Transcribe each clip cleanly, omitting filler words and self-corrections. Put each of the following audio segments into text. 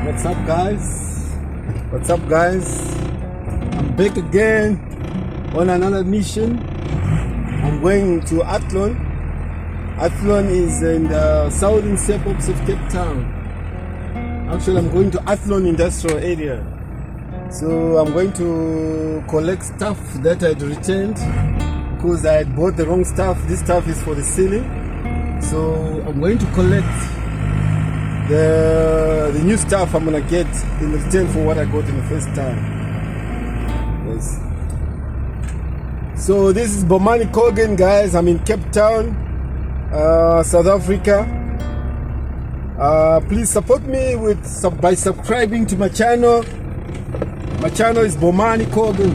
What's up, guys? What's up, guys? I'm back again on another mission. I'm going to Athlone. Athlone is in the southern suburbs of Cape Town. Actually, I'm going to Athlone industrial area. So I'm going to collect stuff that I'd returned because I had bought the wrong stuff. This stuff is for the ceiling. So I'm going to collect the new stuff I'm gonna get in return for what I got in the first time. Yes. So this is Bomani Kogan, guys. I'm in Cape Town, South Africa. Please support me by subscribing to my channel. My channel is Bomani Kogan.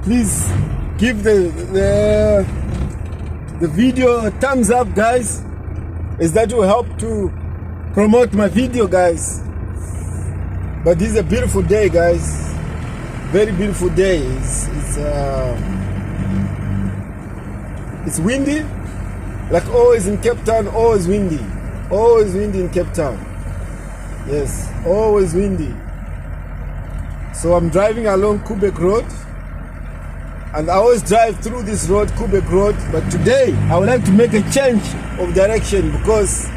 Please give the video a thumbs up, guys. Is that will help to promote my video, guys. But this is a beautiful day, guys. Very beautiful day. It's windy, like always in Cape Town. Always windy in Cape Town. Yes, always windy. So I'm driving along Koeberg Road, and I always drive through this road, Koeberg Road. But today I would like to make a change of direction because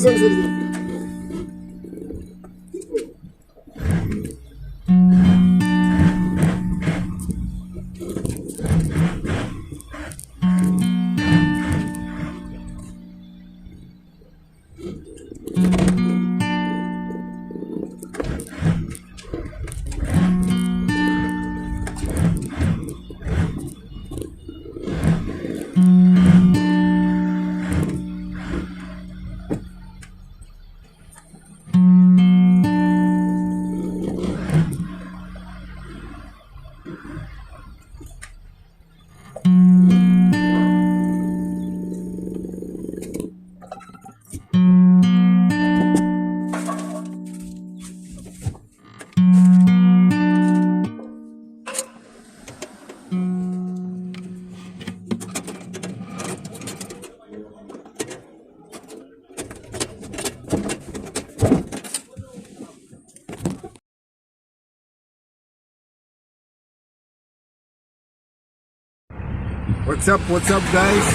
sorry. What's up guys?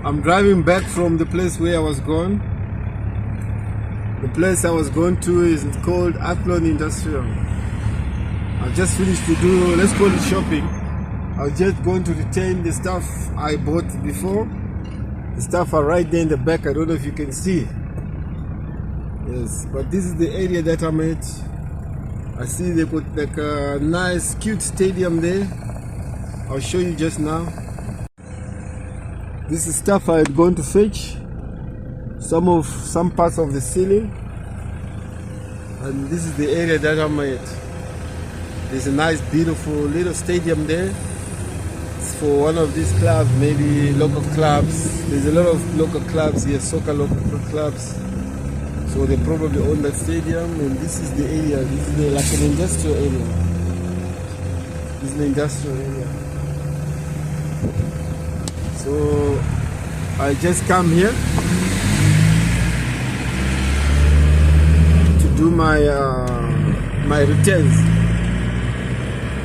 I'm driving back from the place where I was going. The place I was going to is called Athlone Industrial. I just finished to do, let's call it shopping. I was just going to retain the stuff I bought before. The stuff are right there in the back. I don't know if you can see. Yes, but this is the area that I'm at. I see they put like a nice cute stadium there. I'll show you just now. This is stuff I had gone to fetch. Some parts of the ceiling. And this is the area that I'm at. There's a nice beautiful little stadium there. It's for one of these clubs, maybe local clubs. There's a lot of local clubs here, soccer local clubs. So they probably own that stadium, and this is the area. This is like an industrial area. This is the industrial area. So I just come here to do my my returns.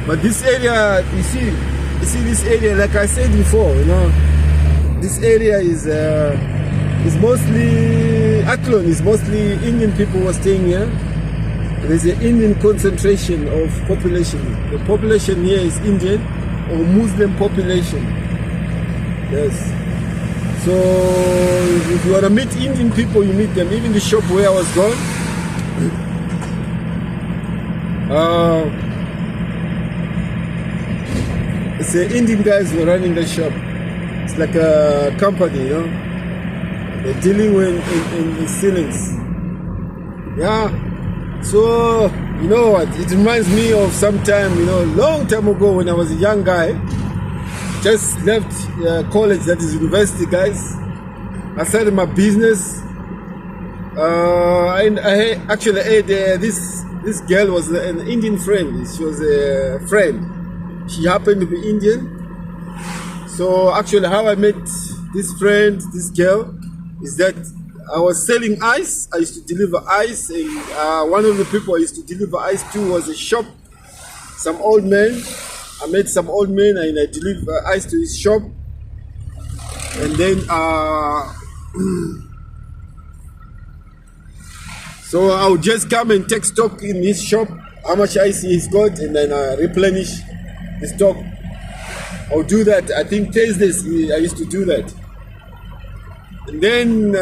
But this area, you see this area, like I said before, you know, this area is mostly Athlone is mostly Indian people who are staying here. There's an Indian concentration of population. The population here is Indian or Muslim population. Yes. So if you want to meet Indian people, you meet them. Even the shop where I was going, it's the Indian guys who are running the shop. It's like a company, you know. They're dealing with in ceilings. Yeah. So you know what? It reminds me of some time, you know, long time ago when I was a young guy. Just left college, that is university, guys. I started my business. I actually had this girl was an Indian friend. She was a friend. She happened to be Indian. So actually, how I met this friend, this girl, is that I was selling ice. I used to deliver ice, and one of the people I used to deliver ice to was a shop. Some old man. I met some old man and I delivered ice to his shop. And then, so I would just come and take stock in his shop, how much ice he's got, and then replenish the stock. I'll do that. I think Thursdays I used to do that. And then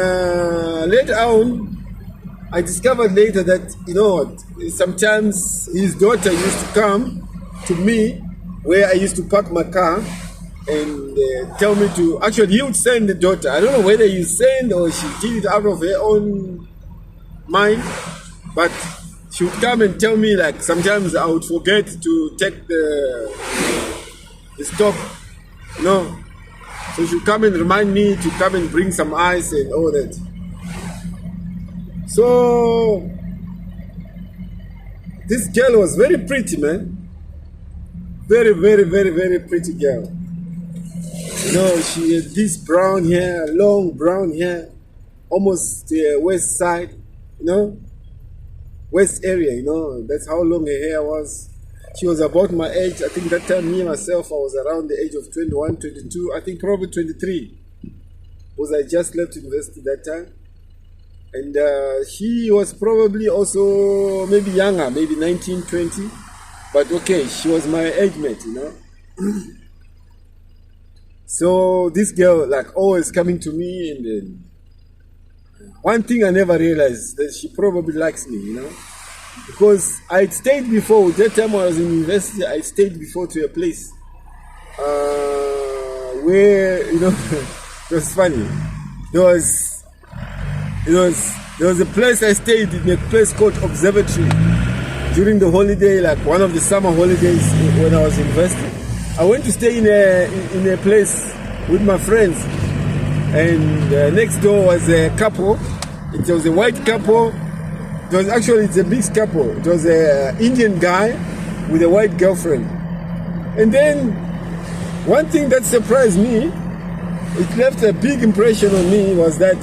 later on, I discovered later that, you know what, sometimes his daughter used to come to me where I used to park my car and tell me to, actually he would send the daughter. I don't know whether you send or she did it out of her own mind, but she would come and tell me, like sometimes I would forget to take the stock, you know. So she would come and remind me to come and bring some ice and all that. So this girl was very pretty, man. Very, very, very, very pretty girl. You know, she had this brown hair, long brown hair, almost the west side, you know, west area, you know, that's how long her hair was. She was about my age. I think that time me myself, I was around the age of 21, 22, I think probably 23, because I just left university that time. And she was probably also maybe younger, maybe 19, 20. But okay, she was my age mate, you know. So this girl, like, always coming to me, and then one thing I never realized that she probably likes me, you know, because I stayed before. That time I was in university, I stayed before to a place where, you know, it was funny. There was, there was a place I stayed in, a place called Observatory. During the holiday, like one of the summer holidays when I was in university, I went to stay in a place with my friends, and next door was a couple. It was a white couple. It was actually, it's a mixed couple. It was an Indian guy with a white girlfriend. And then one thing that surprised me, it left a big impression on me, was that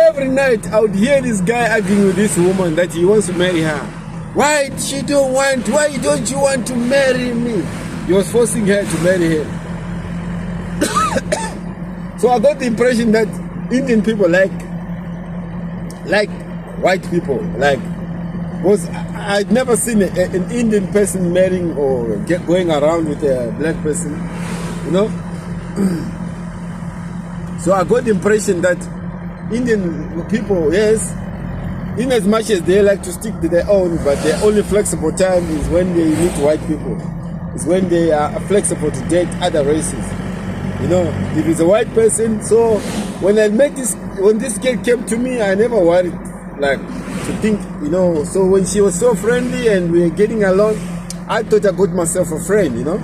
every night I would hear this guy arguing with this woman that he wants to marry her. Why don't you want to marry me? He was forcing her to marry him. So I got the impression that Indian people like white people. Like, was I'd never seen an Indian person marrying or going around with a black person, you know. So I got the impression that Indian people, yes, in as much as they like to stick to their own, but their only flexible time is when they meet white people. It's when they are flexible to date other races. You know, if it's a white person. So when this girl came to me, I never worried, like, to think, you know. So when she was so friendly and we were getting along, I thought I got myself a friend, you know.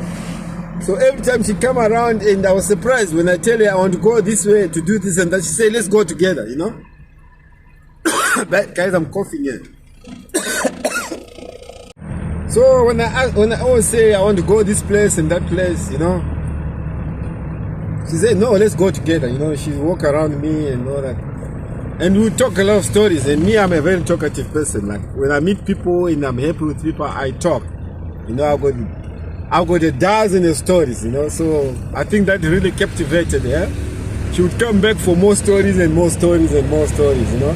So every time she come around, and I was surprised when I tell her I want to go this way to do this and that, she say, let's go together, you know. But guys, I'm coughing here. So when I always say I want to go this place and that place, you know, she said, no, let's go together, you know. She walk around me and all that. And we talk a lot of stories. And me, I'm a very talkative person. Like, when I meet people and I'm happy with people, I talk. You know, I've got a dozen of stories, you know. So I think that really captivated her. She would come back for more stories and more stories and more stories, you know.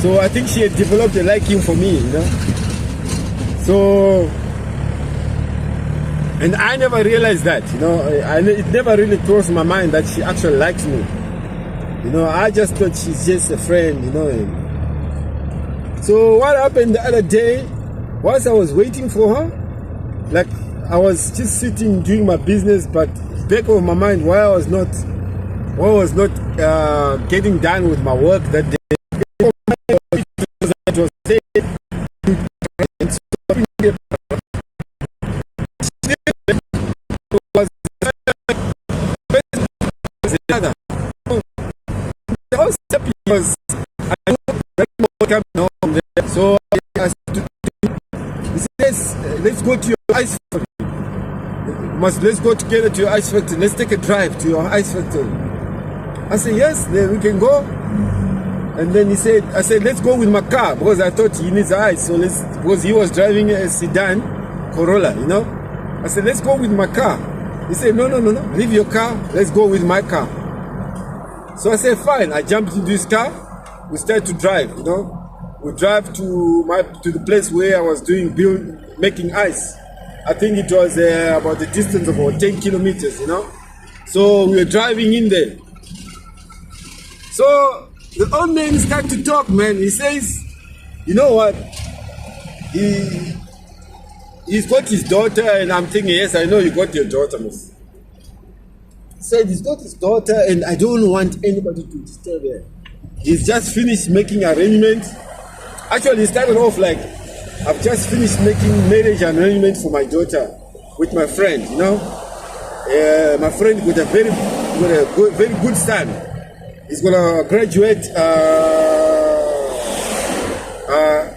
So I think she had developed a liking for me, you know. So, and I never realized that, you know. It never really crossed my mind that she actually likes me. You know, I just thought she's just a friend, you know. So what happened the other day, whilst I was waiting for her, like, I was just sitting doing my business, but back of my mind, why I was not getting done with my work that day. It was because I know that coming home there. So I said, he says, let's go to your ice factory. Let's go together to your ice factory. Let's take a drive to your ice factory. I said, yes, then we can go. And then I said, let's go with my car, because I thought he needs ice. So because he was driving a sedan, Corolla, you know. I said, let's go with my car. He said, no, leave your car, let's go with my car. So I said, fine. I jumped into his car. We started to drive, you know. We drive to the place where I was making ice. I think it was about the distance of about 10 kilometers, you know. So we were driving in there. So the old man started to talk, man. He says, you know what? He's got his daughter, and I'm thinking, yes, I know you got your daughter, miss. He said he's got his daughter, and I don't want anybody to disturb her. He's just finished making arrangements. Actually, he started off like, I've just finished making marriage arrangements for my daughter with my friend, you know. My friend with a very good son. He's gonna graduate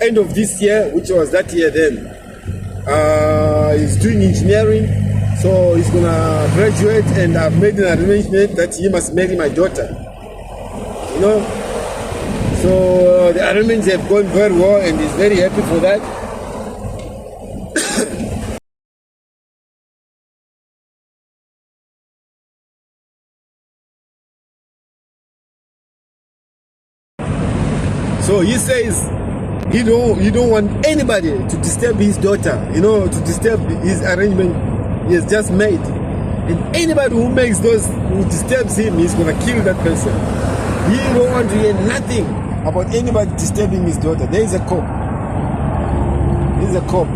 end of this year, which was that year then. He's doing engineering, so he's gonna graduate, and I've made an arrangement that he must marry my daughter. You know? So the arrangements have gone very well, and he's very happy for that. So he says he don't want anybody to disturb his daughter, to disturb his arrangement he has just made. And anybody who disturbs him, he's gonna kill that person. He don't want to hear nothing about anybody disturbing his daughter. There is a cop. There's a cop.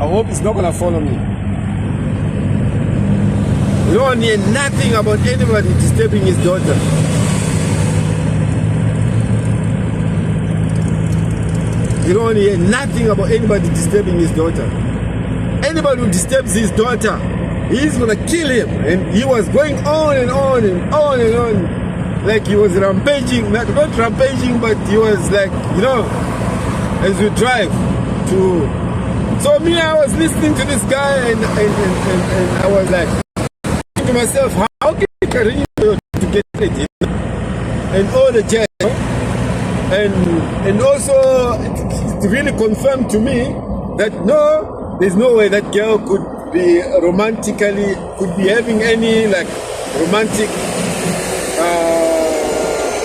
I hope he's not gonna follow me. We don't want to hear nothing about anybody disturbing his daughter. You don't want to hear nothing about anybody disturbing his daughter. Anybody who disturbs his daughter, he's gonna kill him. And he was going on and on and on and on, like he was rampaging, not rampaging, but he was like, as we drive to. So me, I was listening to this guy, and I was like to myself, how can you carry to get it? And all the jazz, and also it really confirmed to me that no, there's no way that girl could be having any like romantic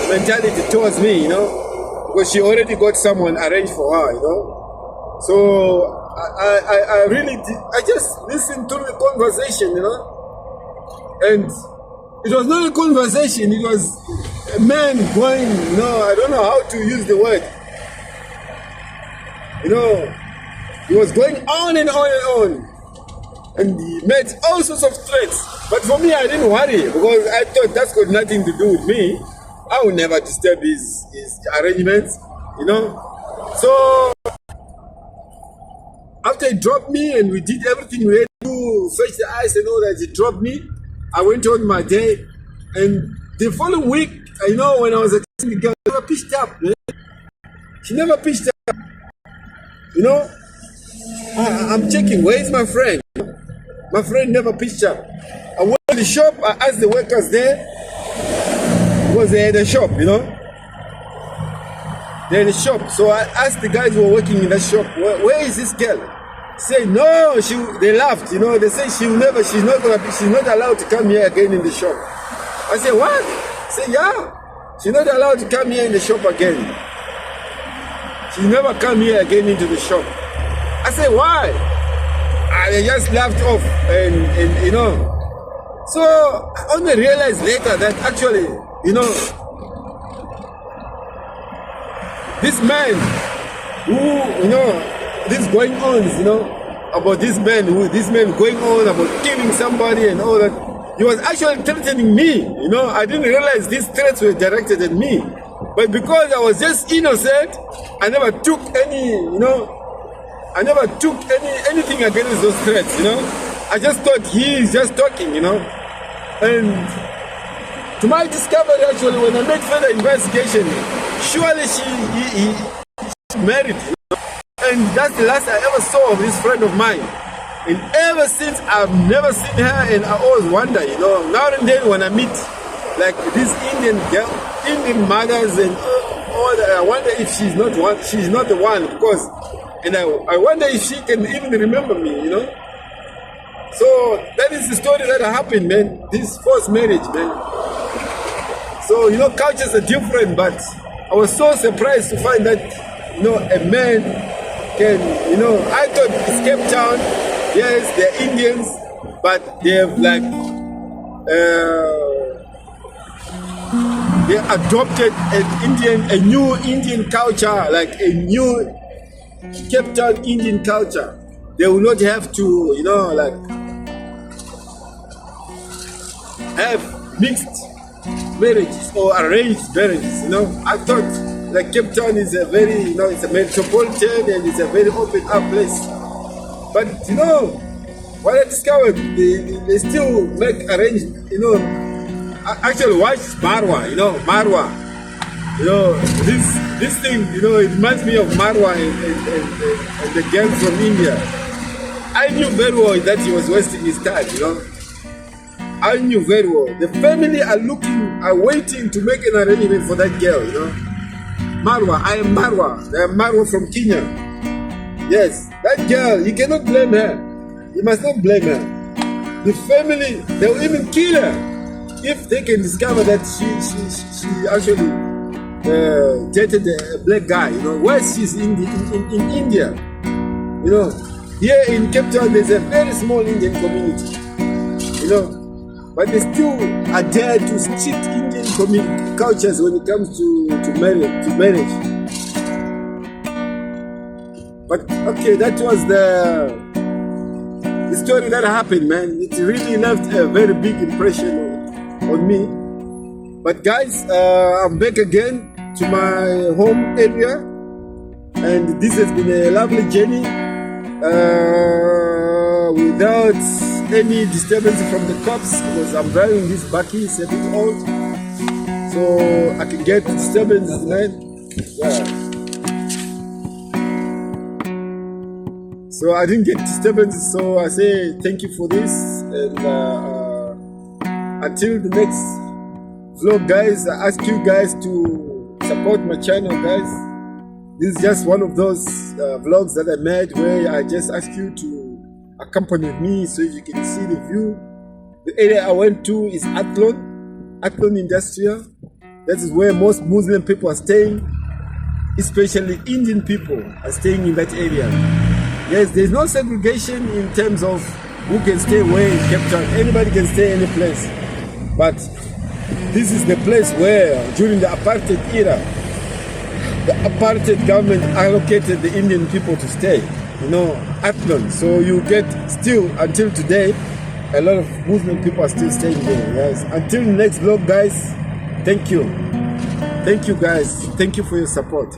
mentality towards me, because she already got someone arranged for her, So I just listened to the conversation, and it was not a conversation, it was a man going, I don't know how to use the word, he was going on and on and on, and he made all sorts of threats. But for me, I didn't worry, because I thought that's got nothing to do with me. I would never disturb his arrangements, So after he dropped me and we did everything we had to do, fetch the ice and all that, he dropped me. I went on my day, and the following week, when I was attending the girl, she never pitched up, man. She never pitched up. I'm checking, where is my friend? My friend never pitched up. I went to the shop, I asked the workers there, because they had a shop, They had a shop. So I asked the guys who were working in that shop, where is this girl? Say no, they laughed, they say she's not allowed to come here again in the shop. I said, what? Say, yeah, she's not allowed to come here in the shop again. She never come here again into the shop. I said, why? And they just laughed off, and So I only realized later that actually, this man who, this going on, about this man going on about killing somebody and all that. He was actually threatening me, I didn't realize these threats were directed at me. But because I was just innocent, I never took anything against those threats, I just thought he is just talking, And to my discovery, actually, when I made further investigation, surely she's married, And that's the last I ever saw of this friend of mine. And ever since, I've never seen her, and I always wonder, now and then when I meet like these Indian mothers and all that, I wonder if she's not the one, because, and I wonder if she can even remember me, So that is the story that happened, man. This forced marriage, man. So, cultures are different, but I was so surprised to find that, a man can, I thought it's Cape Town, yes, they're Indians, but they have like, they adopted a new Indian culture, like a new Cape Town Indian culture. They will not have to, have mixed marriages or arranged marriages, I thought like Cape Town is a very, it's a metropolitan and it's a very open up place. But, what I discovered, they still make arranged, actually watch Marwa, Marwa. This thing, it reminds me of Marwa and the girl from India. I knew very well that he was wasting his time, I knew very well. The family are waiting to make an arrangement for that girl, Marwa, I am Marwa. I am Marwa from Kenya. Yes, that girl, you cannot blame her. You must not blame her. The family, they will even kill her if they can discover that she actually dated a black guy. You know, where she's in India. You know, here in Cape Town there's a very small Indian community. You know, but they still are there to cheat Indian cultures when it comes to marriage. But okay, that was the story that happened, man. It really left a very big impression on me. But guys, I'm back again to my home area, and this has been a lovely journey without any disturbance from the cops, because I'm driving this bakkie, it's a bit old, so I can get disturbance, man. Yeah. So I didn't get disturbance, so I say thank you for this, and until the next vlog, guys, I ask you guys to support my channel, guys. This is just one of those vlogs that I made where I just ask you to accompany me so you can see the view. The area I went to is Athlone Industrial. That is where most Muslim people are staying, especially Indian people are staying in that area. Yes, there's no segregation in terms of who can stay where in Cape Town. Anybody can stay any place. But this is the place where, during the apartheid era, the apartheid government allocated the Indian people to stay, you know, Athlone. So you get still, until today, a lot of Muslim people are still staying there. Yes. Until the next vlog, guys, thank you. Thank you, guys. Thank you for your support.